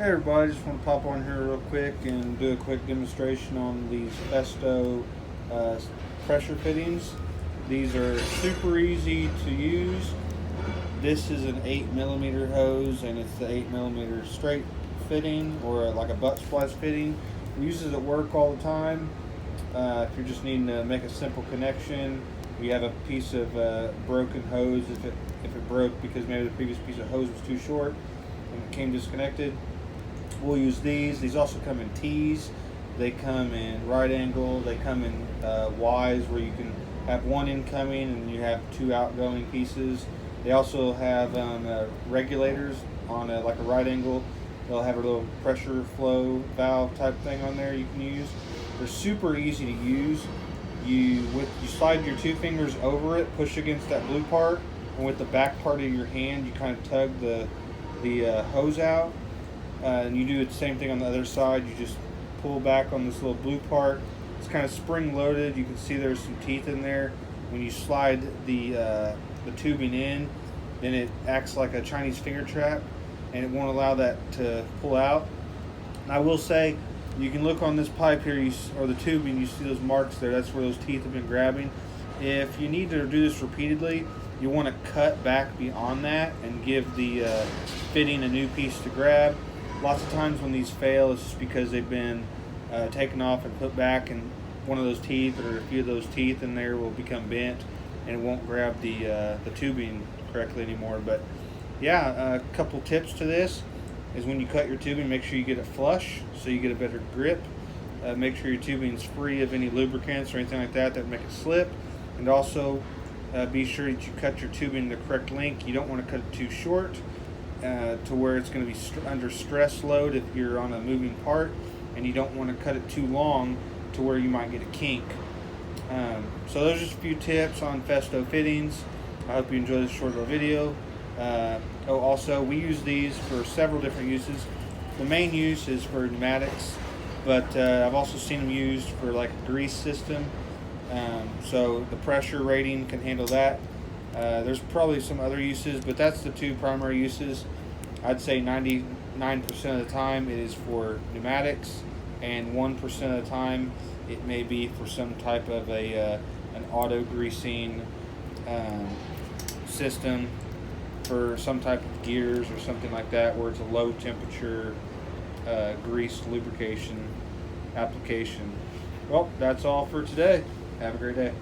Hey everybody, just want to pop on here real quick and do a quick demonstration on these Festo uh, pressure fittings. These are super easy to use. This is an 8mm hose and it's the 8mm straight fitting or like a butt splice fitting. We use it at work all the time. If you're just needing to make a simple connection, you have a piece of broken hose if it broke because maybe the previous piece of hose was too short and it came disconnected. We'll use these. These also come in T's. They come in right angle. They come in Y's where you can have one incoming and you have two outgoing pieces. They also have regulators on like a right angle. They'll have a little pressure flow valve type thing on there you can use. They're super easy to use. You slide your two fingers over it, push against that blue part, and with the back part of your hand, you kind of tug the hose out. And you do the same thing on the other side. You just pull back on this little blue part. It's kind of spring loaded. You can see there's some teeth in there. When you slide the tubing in, then it acts like a Chinese finger trap and it won't allow that to pull out. And I will say, you can look on this pipe here or the tubing, you see those marks there. That's where those teeth have been grabbing. If you need to do this repeatedly, you want to cut back beyond that and give the fitting a new piece to grab. Lots of times when these fail, it's just because they've been taken off and put back, and one of those teeth or a few of those teeth in there will become bent and it won't grab the tubing correctly anymore. But yeah, a couple tips to this is when you cut your tubing, make sure you get it flush so you get a better grip. Make sure your tubing is free of any lubricants or anything like that that would make it slip. And also be sure that you cut your tubing the correct length. You don't want to cut it too short to where it's going to be under stress load if you're on a moving part, and you don't want to cut it too long to where you might get a kink. So those are just a few tips on Festo fittings. I hope you enjoyed this short little video. Also, we use these for several different uses. The main use is for pneumatics, but I've also seen them used for like a grease system. So the pressure rating can handle that. There's probably some other uses, but that's the two primary uses. I'd say 99% of the time it is for pneumatics, and 1% of the time it may be for some type of an auto greasing system for some type of gears or something like that, where it's a low temperature grease lubrication application. Well, that's all for today. Have a great day.